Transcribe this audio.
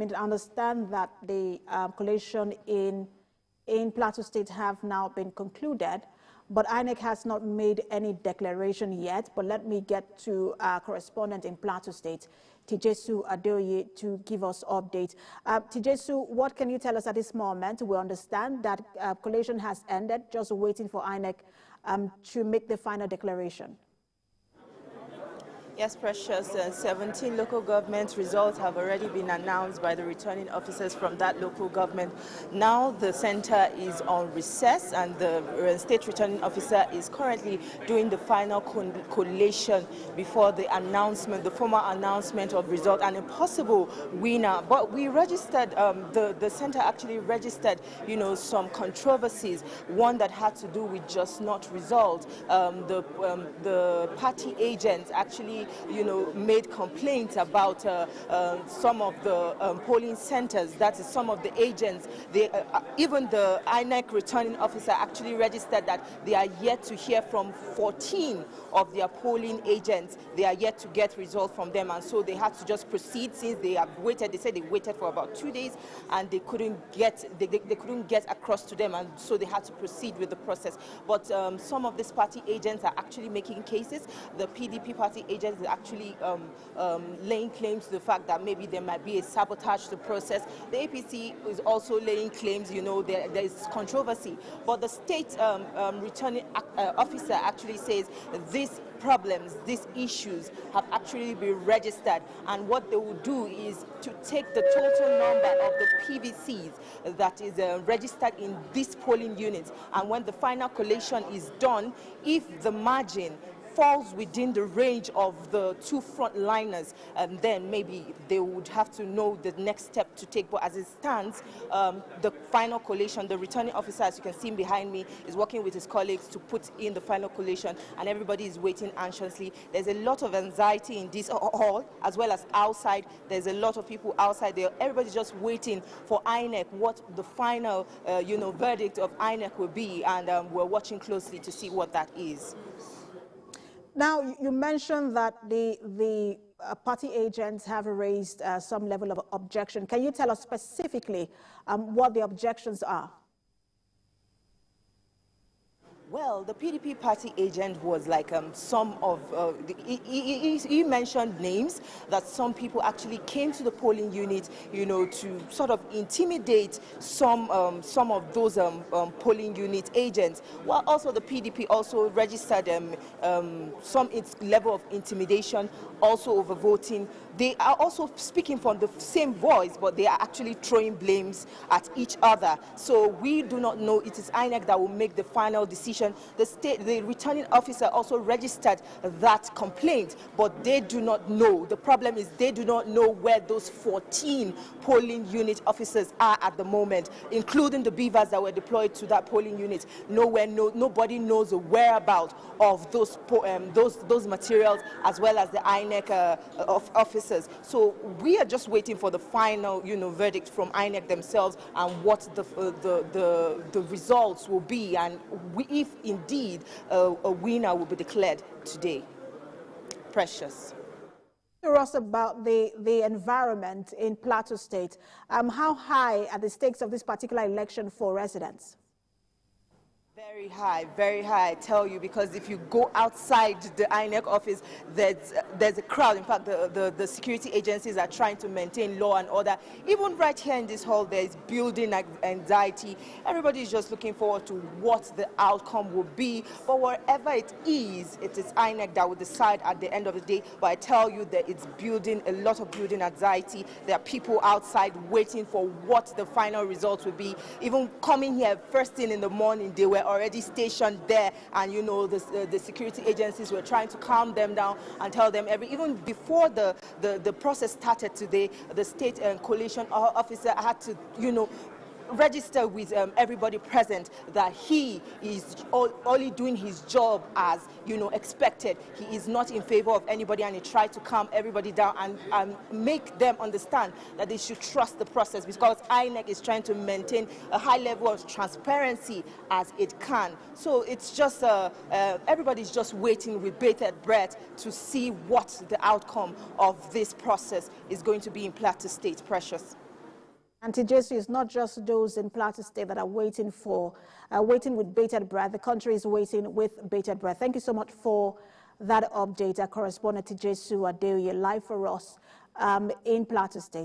I mean, I understand that the collation in Plateau State have now been concluded, but INEC has not made any declaration yet. But let me get to our correspondent in Plateau State, Tijesu Adeoye, to give us update. Tijesu, what can you tell us at this moment? We understand that collation has ended, just waiting for INEC to make the final declaration. Yes, Precious. 17 local government results have already been announced by the returning officers from that local government. Now the center is on recess, and the state returning officer is currently doing the final collation before the announcement, the formal announcement of result and a possible winner. But we registered, the center actually registered, some controversies. One that had to do with just not result. The party agents actually made complaints about some of the polling centers. That is, some of the agents. Even the INEC returning officer actually registered that they are yet to hear from 14 of their polling agents. They are yet to get results from them, and so they had to just proceed since they have waited. They said they waited for about 2 days, and they couldn't get across to them, and so they had to proceed with the process. But some of these party agents are actually making cases. The PDP party agents are actually laying claims to the fact that maybe there might be a sabotage to the process. The APC is also laying claims, there is controversy. But the state returning officer actually says these problems, these issues have actually been registered, and what they will do is to take the total number of the PVCs that is registered in these polling units, and when the final collation is done, if the margin falls within the range of the two frontliners, and then maybe they would have to know the next step to take. But as it stands, the final collation, the returning officer, as you can see behind me, is working with his colleagues to put in the final collation, and everybody is waiting anxiously. There's a lot of anxiety in this hall as well as outside. There's a lot of people outside there. Everybody's just waiting for INEC, what the final verdict of INEC will be, and we're watching closely to see what that is. Now, you mentioned that the party agents have raised some level of objection. Can you tell us specifically what the objections are? Well, the PDP party agent was like some of, he mentioned names that some people actually came to the polling unit, to sort of intimidate some of those polling unit agents. While also the PDP also registered some level of intimidation, also over voting. They are also speaking from the same voice, but they are actually throwing blames at each other. So we do not know. It is INEC that will make the final decision. The returning officer also registered that complaint, but they do not know. The problem is they do not know where those 14 polling unit officers are at the moment, including the beavers that were deployed to that polling unit. Nobody knows the whereabouts of those materials, as well as the INEC officers. So we are just waiting for the final, verdict from INEC themselves and what the results will be, and if indeed a winner will be declared today. Precious. To us about the environment in Plateau State. How high are the stakes of this particular election for residents? Very high, I tell you, because if you go outside the INEC office, there's a crowd. In fact, the security agencies are trying to maintain law and order. Even right here in this hall, there is building anxiety. Everybody is just looking forward to what the outcome will be. But wherever it is INEC that will decide at the end of the day. But I tell you that it's building a lot of building anxiety. There are people outside waiting for what the final results will be. Even coming here first thing in the morning, they were already stationed there, and the security agencies were trying to calm them down and tell them even before the process started today, the state collation officer had to register with everybody present that he is only doing his job as expected. He is not in favor of anybody, and he tried to calm everybody down and make them understand that they should trust the process, because INEC is trying to maintain a high level of transparency as it can. So it's just everybody's just waiting with bated breath to see what the outcome of this process is going to be in Plateau State. Precious. And TJC is not just those in Plateau State that are waiting with bated breath. The country is waiting with bated breath. Thank you so much for that update. Our correspondent TJC Adeoye live for us in Plateau State.